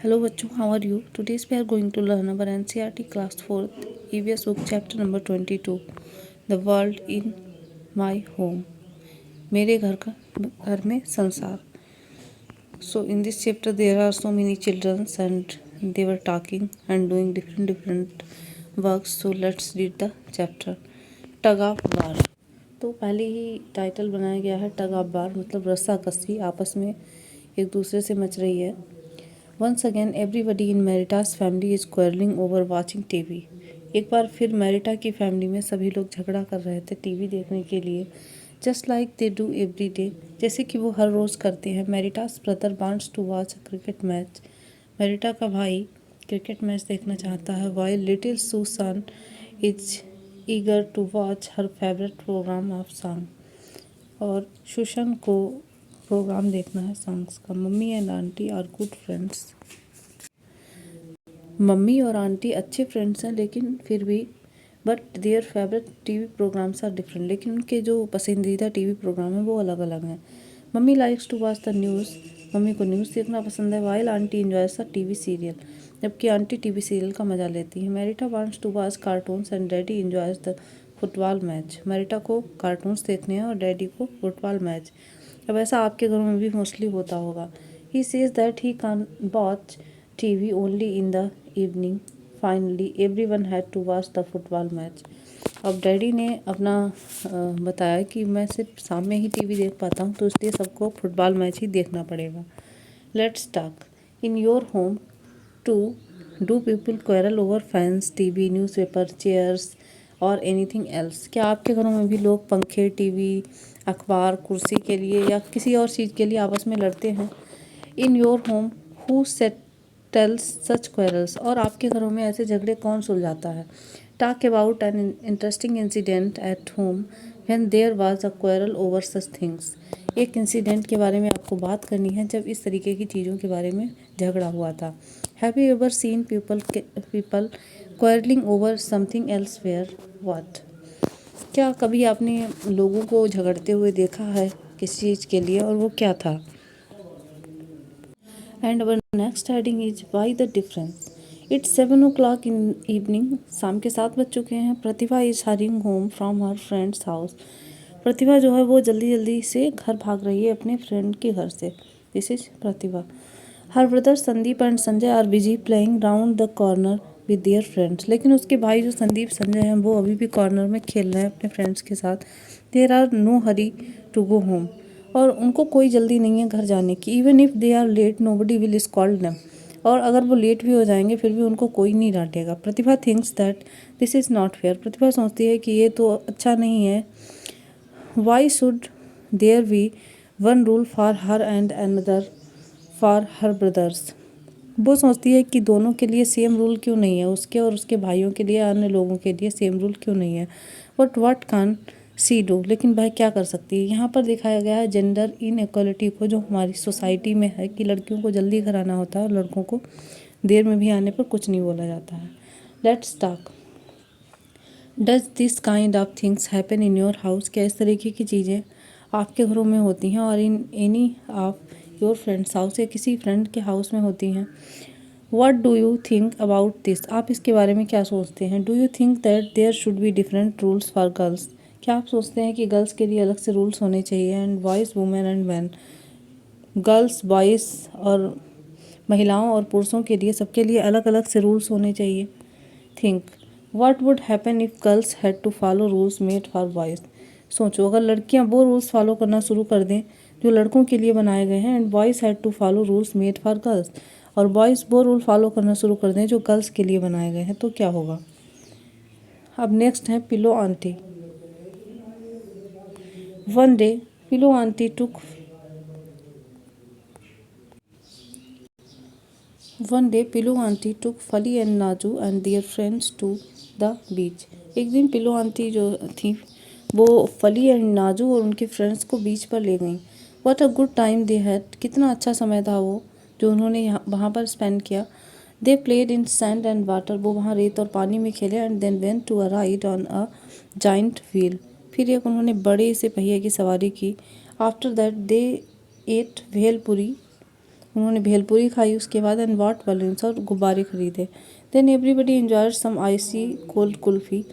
Hello bachcho, how are you? Today we are going to learn about NCERT class 4th EVS book chapter number 22 The World in My Home. मेरे घर में संसार. So in this chapter there are so many children and they were talking and doing different works. So let's read the chapter. Tug of war. तो पहले ही title बनाया गया है tug of war, मतलब रस्सा कस्सी आपस में एक दूसरे से मच रही है. Once again everybody in Merita's family is quarreling over watching TV. एक बार फिर मेरिटा की फैमिली में सभी लोग झगड़ा कर रहे थे टीवी देखने के लिए. Just like they do every day, जैसे कि वो हर रोज़ करते हैं. Merita's brother wants to watch a cricket match. Merita का भाई क्रिकेट मैच देखना चाहता है. While little Susan is eager to watch her favourite programme of song. और सुशन को प्रोग्राम देखना है सॉन्ग्स का. Mummy and aunty are good friends. Mummy और आंटी अच्छे फ्रेंड्स हैं लेकिन फिर भी but their favourite TV programmes are different, लेकिन उनके जो पसंदीदा टीवी प्रोग्राम हैं वो अलग अलग हैं. Mummy likes to watch the news. Mummy को न्यूज़ देखना पसंद है. While aunty enjoys the TV serial, जबकि आंटी टीवी सीरियल का मज़ा लेती है. Merita wants to watch cartoons and daddy enjoys the football match. Merita को कार्टून्स देखने हैं और डैडी को फुटबॉल मैच. अब ऐसा आपके घरों में भी मोस्टली होता होगा. He says that he can watch TV only in the evening. Finally, everyone had to watch the football match. अब डैडी ने अपना बताया कि मैं सिर्फ शाम में ही टीवी देख पाता हूँ, तो इसलिए सबको फुटबॉल मैच ही देखना पड़ेगा. Let's talk. In your home to do people quarrel over fans, TV, newspaper, chairs और एनीथिंग एल्स. क्या आपके घरों में भी लोग पंखे, टीवी, अखबार, कुर्सी के लिए या किसी और चीज़ के लिए आपस में लड़ते हैं? In your home who settles such quarrels. और आपके घरों में ऐसे झगड़े कौन सुलझाता है? Talk about an interesting incident at home when there was a quarrel over such things. एक इंसिडेंट के बारे में आपको बात करनी है जब इस तरीके की चीज़ों के बारे में झगड़ा हुआ था. Have you ever seen people quarrelling over something else where what. क्या कभी आपने लोगों को झगड़ते हुए देखा है किसी चीज़ के लिए, और वो क्या था? And our next heading is why the difference. It's 7 o'clock in evening. शाम के 7 बज चुके हैं. प्रतिभा is hurrying home from her friend's house. प्रतिभा जो है वो जल्दी जल्दी से घर भाग रही है अपने फ्रेंड के घर से. This is Pratibha. Her brother Sandeep and Sanjay are busy playing round the corner with their friends. लेकिन उसके भाई जो संदीप संजय हैं वो अभी भी कॉर्नर में खेल रहे हैं अपने फ्रेंड्स के साथ. There are no hurry to go home. और उनको कोई जल्दी नहीं है घर जाने की. Even if they are late nobody will scold them. और अगर वो लेट भी हो जाएंगे फिर भी उनको कोई नहीं डांटेगा. Pratibha thinks that this is not fair. Pratibha सोचती है कि ये तो अच्छा नहीं है. Why should there be one rule for her and another for her brothers. वो सोचती है कि दोनों के लिए सेम रूल क्यों नहीं है, उसके और उसके भाइयों के लिए, अन्य लोगों के लिए सेम रूल क्यों नहीं है. But what can see do. लेकिन वह क्या कर सकती है. यहाँ पर दिखाया गया है जेंडर इनइक्वालिटी को जो हमारी सोसाइटी में है कि लड़कियों को जल्दी घर आना होता है और लड़कों को देर में भी आने पर कुछ नहीं बोला जाता है. Let's talk. Does this kind of things happen in your house. क्या इस तरीके की चीज़ें आपके घरों में होती हैं और in any of your friends house या किसी फ्रेंड के हाउस में होती हैं? What do you think about this. आप इसके बारे में क्या सोचते हैं? Do you think that there should be different rules for girls. क्या आप सोचते हैं कि गर्ल्स के लिए अलग से रूल्स होने चाहिए? And boys women and man. Girls boys और महिलाओं और पुरुषों के लिए सबके लिए अलग अलग से रूल्स होने चाहिए. Think. What would happen if girls had to follow rules made for boys. सोचो अगर लड़कियां वो रूल्स फॉलो करना शुरू कर दें जो लड़कों के लिए बनाए गए हैं. And boys had to follow rules made for girls. और बॉयज़ वो रूल फॉलो करना शुरू कर दें जो गर्ल्स के लिए बनाए गए हैं, तो क्या होगा? अब नेक्स्ट है pillow aunty. One day pillow aunty took Fali and Naju and their friends to the beach. एक दिन पिलो आंटी जो थी वो फली एंड नाजू और उनके फ्रेंड्स को बीच पर ले गईं. What a good time they had. कितना अच्छा समय था वो जो उन्होंने वहाँ पर स्पेंड किया. They played in sand and water. वो वहाँ रेत और पानी में खेले. And then went to a ride on a giant wheel. फिर एक उन्होंने बड़े से पहिए की सवारी की. After that they ate bhelpuri. उन्होंने भेलपूरी खाई उसके बाद, एंड बॉट बलून्स, और गुब्बारे खरीदे। देन एवरीबडी एंजॉयड सम आइसी कोल्ड कुल्फ़ी,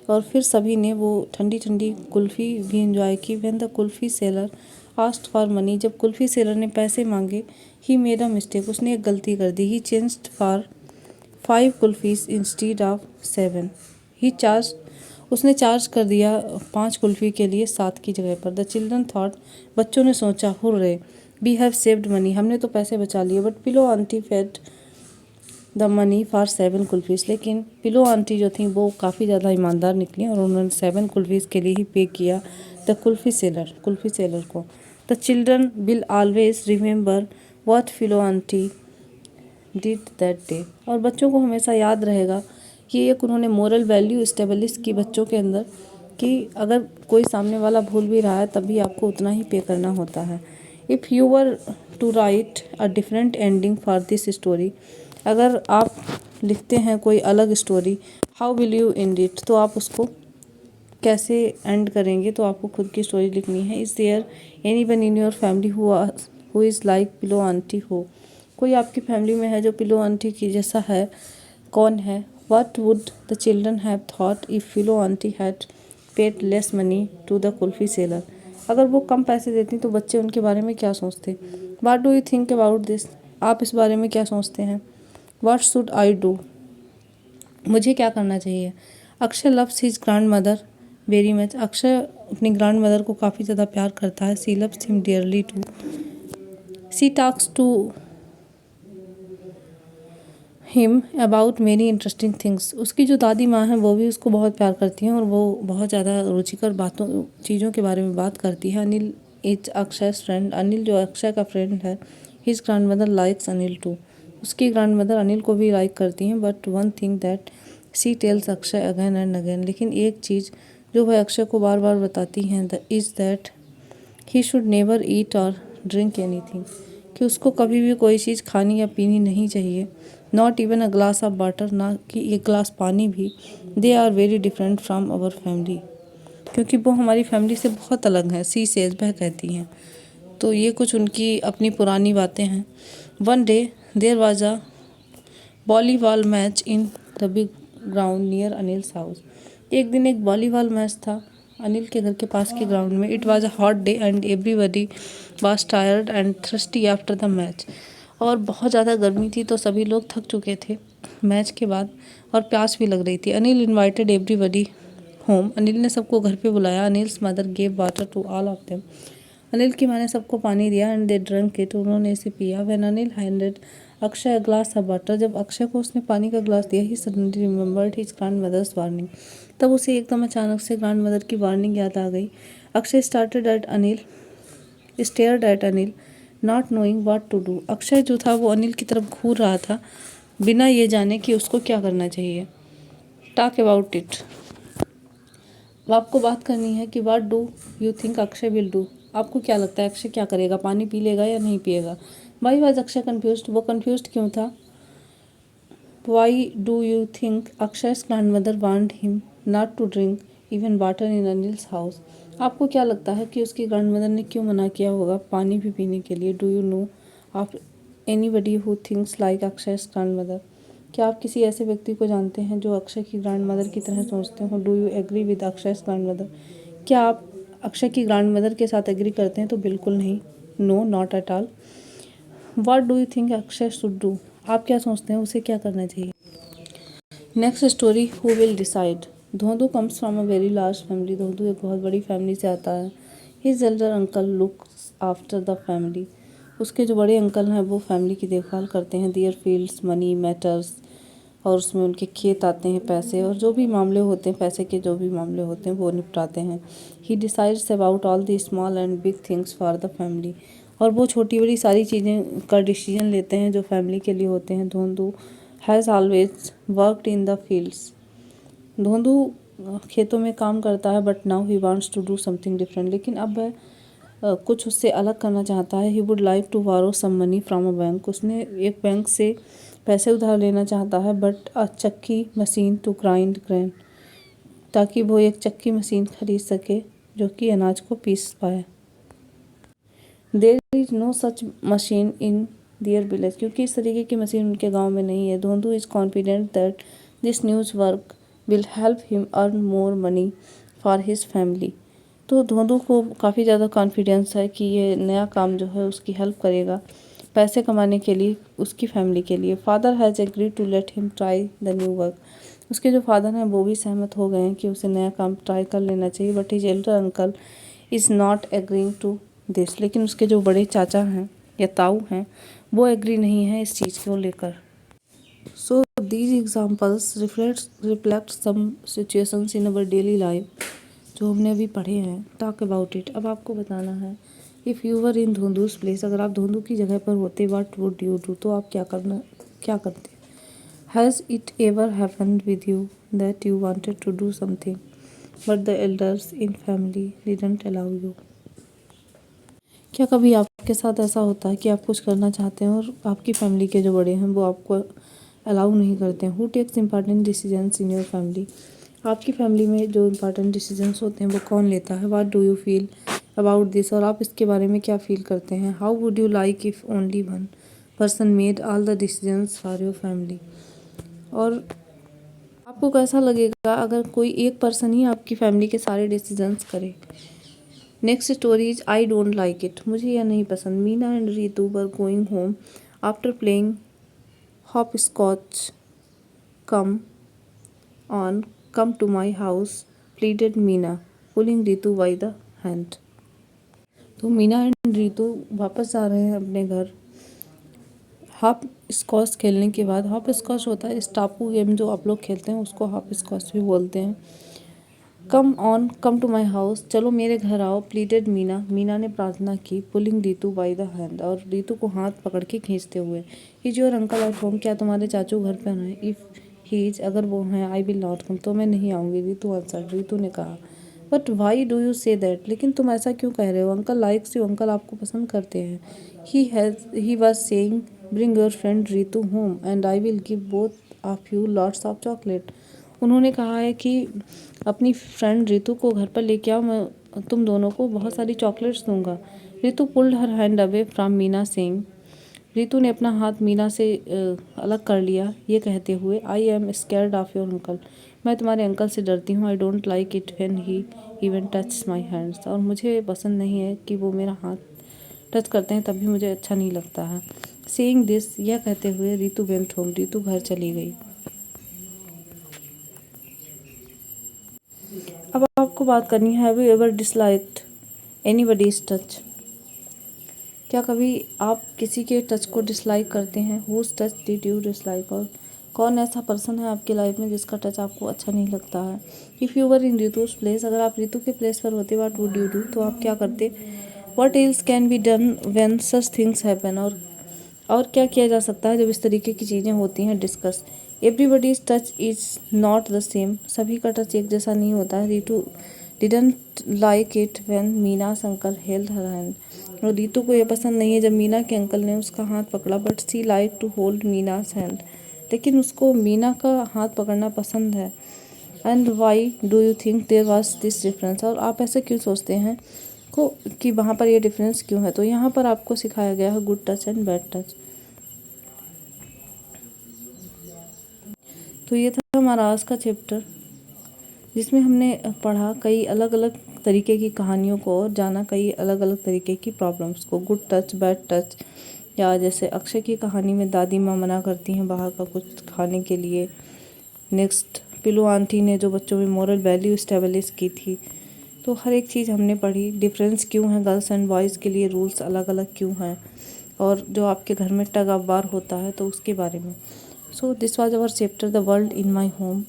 और फिर सभी ने वो ठंडी ठंडी कुल्फ़ी भी इंजॉय की। When the kulfi seller asked for money, जब कुल्फ़ी सेलर ने पैसे मांगे, ही मेड अ मिस्टेक, उसने एक गलती कर दी। He changed for 5 kulfis instead of 7, he charge, उसने चार्ज कर दिया 5 कुल्फ़ी के लिए 7 की जगह पर। द चिल्ड्रन थॉट, बच्चों ने सोचा, hurray we have saved money, हमने तो पैसे बचा लिए। But Pillo aunty paid the money for 7 kulfis, लेकिन पिलो आंटी जो थी वो काफ़ी ज़्यादा ईमानदार निकली और उन्होंने 7 कुल्फ़ीज़ के लिए ही पे किया द कुल्फ़ी सेलर को। The children will always remember what pillow aunty did that day, और बच्चों को हमेशा याद रहेगा कि एक उन्होंने मोरल वैल्यू इस्टेब्लिश की बच्चों के अंदर कि अगर कोई सामने वाला भूल भी रहा है तब भी आपको उतना ही पे करना होता है। If you were to write a different ending for this story, अगर आप लिखते हैं कोई अलग story, how will you end it, तो आप उसको कैसे एंड करेंगे, तो आपको खुद की स्टोरी लिखनी है। Is there anyone in your family who is like Pillo aunty, हो कोई आपकी फैमिली में है जो पिलो आंटी की जैसा है, कौन है। What would the children have thought if Pillo aunty had paid less money to the kulfi seller, अगर वो कम पैसे देती तो बच्चे उनके बारे में क्या सोचते। What do you think about this, आप इस बारे में क्या सोचते हैं। व्हाट शुड आई डू, मुझे क्या करना चाहिए। Akshay loves his grandmother very much, Akshay अपनी ग्रैंड मदर को काफ़ी ज़्यादा प्यार करता है। She loves him dearly too, she talks to him about many interesting things, उसकी जो दादी माँ हैं वो भी उसको बहुत प्यार करती हैं और वो बहुत ज़्यादा रुचिकर चीज़ों के बारे में बात करती है। अनिल इज अक्षय's फ्रेंड, अनिल जो अक्षय का फ्रेंड है। His grandmother likes Anil too, उसकी ग्रैंड मदर अनिल को भी लाइक करती हैं। But one thing that she tells Akshay again and again, लेकिन एक चीज़ जो वह अक्षय को बार बार बताती हैं, the is that he should never ईट और ड्रिंक एनीथिंग, कि उसको कभी भी कोई चीज़ खानी या पीनी नहीं चाहिए। Not even a glass of water, ना कि एक ग्लास पानी भी। They are very different from our family, क्योंकि वो हमारी फैमिली से बहुत अलग हैं। सी सेज, वह कहती हैं। तो ये कुछ उनकी अपनी पुरानी बातें हैं। One day there was a volleyball match in the big ground near Anil's house, एक दिन एक वॉलीबॉल मैच था अनिल के घर के पास के ग्राउंड में। It was a hot day and everybody was tired and thirsty after the match, और बहुत ज़्यादा गर्मी थी तो सभी लोग थक चुके थे मैच के बाद और प्यास भी लग रही थी। Anil invited everybody home, Anil ने सबको घर पे बुलाया। Anil's mother gave water to all of them, Anil की माँ ने सबको पानी दिया। एंड दे ड्रंक इट, उन्होंने इसे पिया। When Anil handed Akshay glass of water, जब अक्षय को उसने पानी का ग्लास दिया, he suddenly remembered his grandmother's warning, तब उसे एकदम अचानक से ग्रैंड मदर की वार्निंग याद आ गई। Akshay stared at Anil not knowing what to do, Akshay जो था वो अनिल की तरफ घूर रहा था बिना ये जाने कि उसको क्या करना चाहिए। टॉक अबाउट इट, अब आपको बात करनी है कि what do you think Akshay will do, आपको क्या लगता है अक्षय क्या करेगा, पानी पी लेगा या नहीं पिएगा। वाई वाज अक्षय कन्फ्यूज्ड, वो कन्फ्यूज्ड क्यों था। Why do you think Akshay's grandmother warned him not to drink even water in Anil's house, आपको क्या लगता है कि उसकी ग्रैंडमदर ने क्यों मना किया होगा पानी भी पीने के लिए। Do you know of anybody who thinks like Akshay's grandmother, क्या आप किसी ऐसे व्यक्ति को जानते हैं जो अक्षय की ग्रैंडमदर की तरह सोचते हो। Do you agree with Akshay's grandmother, क्या आप अक्षय की ग्रैंडमदर के साथ एग्री करते हैं। तो बिल्कुल नहीं, no not at all. What do you think Akshay should do, आप क्या सोचते हैं उसे क्या करना चाहिए। Next story, who will decide. Dhondhu comes from a very large family, Dhondhu एक बहुत बड़ी फैमिली से आता है। His elder uncle looks after the family, उसके जो बड़े अंकल हैं वो फैमिली की देखभाल करते हैं। दियर फील्ड्स मनी मैटर्स, और उसमें उनके खेत आते हैं, पैसे और जो भी मामले होते हैं, पैसे के जो भी मामले होते हैं वो निपटाते हैं। He decides about all the small and big things for the family, और वो छोटी बड़ी सारी चीज़ें का डिसीजन लेते हैं जो फैमिली के लिए होते हैं। Dhondhu has always worked in the fields, Dhondhu खेतों में काम करता है। But now he wants to do something different, लेकिन अब वह कुछ उससे अलग करना चाहता है। He would like to borrow some money from a bank, उसने एक बैंक से पैसे उधार लेना चाहता है। बट अ चक्की मशीन टू ग्राइंड ग्रेन, ताकि वो एक चक्की मशीन खरीद सके जो कि अनाज को पीस पाए। There is no such machine in their village, क्योंकि इस तरीके की मशीन उनके गांव में नहीं है। Dhondhu is confident that this news work will help him earn more money for his family. तो धोंधू को काफ़ी ज़्यादा कॉन्फिडेंस है कि ये नया काम जो है उसकी हेल्प करेगा पैसे कमाने के लिए, उसकी फैमिली के लिए। Father has agreed to let him try the new work. उसके जो फादर हैं वो भी सहमत हो गए हैं कि उसे नया काम ट्राई कर लेना चाहिए। But his elder uncle is not agreeing to this. लेकिन उसके जो बड़े चाचा हैं या ताऊ हैं वो एग्री नहीं है इस चीज़ को लेकर। So these examples reflect some situations in our daily life, जो हमने अभी पढ़े हैं। Talk about it. अब आपको बताना है, if you were in Dhundhu's place, अगर आप धुंधु की जगह पर होते, व्हाट वुड यू डू, तो आप क्या करते। Has it ever happened with you that you wanted to do something but the elders in family didn't allow you. क्या कभी आपके साथ ऐसा होता है कि आप कुछ करना चाहते हैं और आपकी फैमिली के जो बड़े हैं वो आपको अलाउ नहीं करते हैं। Who takes important decisions in your family. आपकी फैमिली में जो इंपॉर्टेंट डिसीजंस होते हैं वो कौन लेता है। What do you feel about this, और आप इसके बारे में क्या फील करते हैं। How would you like if only one person made all the decisions for your family, और आपको कैसा लगेगा अगर कोई एक पर्सन ही आपकी फैमिली के सारे डिसीजंस करे। Next story is I don't like it. मुझे यह नहीं पसंद। Meena and Ritu were going home after playing hopscotch come to my house pleaded Meena pulling Ritu by the hand. तो मीना एंड रीतू वापस जा रहे हैं अपने घर हॉप स्कॉच खेलने के बाद। हॉप स्कॉच होता है इस टापू गेम जो आप लोग खेलते हैं उसको हॉप स्कॉच भी बोलते हैं। कम टू माई हाउस, चलो मेरे घर आओ, प्लीडेड मीना, मीना ने प्रार्थना की, pulling Ritu by the hand, और रीतू को हाथ पकड़ के खींचते हुए। Is your uncle at home, क्या तुम्हारे चाचू घर पर हैं। इफ़ ही इज, अगर वो हैं, आई विल नॉट कम, तो मैं नहीं आऊँगी। रीतू आंसर, रीतू ने कहा। But why do you say that, लेकिन तुम ऐसा क्यों कह रहे हो। अंकल लाइक्स यू, अंकल आपको पसंद करते हैं। He was saying bring your friend Ritu home and I will give both of you lots of chocolate. उन्होंने कहा है कि अपनी फ्रेंड रीतू को घर पर लेके आओ, मैं तुम दोनों को बहुत सारी चॉकलेट्स दूंगा। Ritu pulled her hand away from Meena saying, Ritu ने अपना हाथ मीना से अलग कर लिया ये कहते हुए, I am scared of your uncle, मैं तुम्हारे अंकल से डरती हूँ। आई don't like it when he even touch my hands, और मुझे पसंद नहीं है कि वो मेरा हाथ टच करते हैं तब भी मुझे अच्छा नहीं लगता है। सेइंग दिस, यह कहते हुए रीतू वेंट होम, रीतू घर चली गई। अब आपको बात करनी है, have you ever disliked anybody's touch, क्या कभी आप किसी के टच को डिसलाइक करते हैं। Whose touch did you dislike, और कौन ऐसा पर्सन है आपकी लाइफ में जिसका टच आपको अच्छा नहीं लगता है। If you were in Ritu's place, अगर आप रीतू के प्लेस पर होते, व्हाट वुड यू डू, तो आप क्या करते। What else can be done when such things happen, और क्या किया जा सकता है जब इस तरीके की चीज़ें होती हैं। Discuss. Everybody's touch is not the same, सभी का टच एक जैसा नहीं होता है। Ritu didn't like it when Meena's uncle held her hand, और रीतू को यह पसंद नहीं है जब मीना के अंकल ने उसका हाथ पकड़ा। But she like to hold Meena's hand, लेकिन उसको मीना का हाथ पकड़ना पसंद है। And why do you think there was this difference, और आप ऐसे क्यों सोचते हैं कि वहाँ पर ये डिफरेंस क्यों है। तो यहाँ पर आपको सिखाया गया है good touch and bad touch. तो ये था हमारा आज का चैप्टर, जिसमें हमने पढ़ा कई अलग अलग तरीके की कहानियों को और जाना कई अलग अलग तरीके की प्रॉब्लम्स को। गुड टच, बैड टच, या जैसे अक्षय की कहानी में दादी माँ मना करती हैं बाहर का कुछ खाने के लिए। नेक्स्ट पिलू आंटी ने जो बच्चों में मॉरल वैल्यू इस्टेब्लिश की थी। तो हर एक चीज़ हमने पढ़ी। डिफरेंस क्यों है, गर्ल्स एंड बॉयज़ के लिए रूल्स अलग अलग क्यों हैं, और जो आपके घर में टग ऑफ वार होता है तो उसके बारे में। So this was our chapter the world in my home,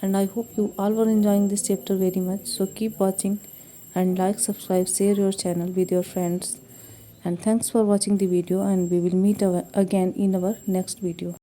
and I hope you all were enjoying this chapter very much. So keep watching and like, subscribe, share your channel with your friends, and thanks for watching the video, and we will meet again in our next video.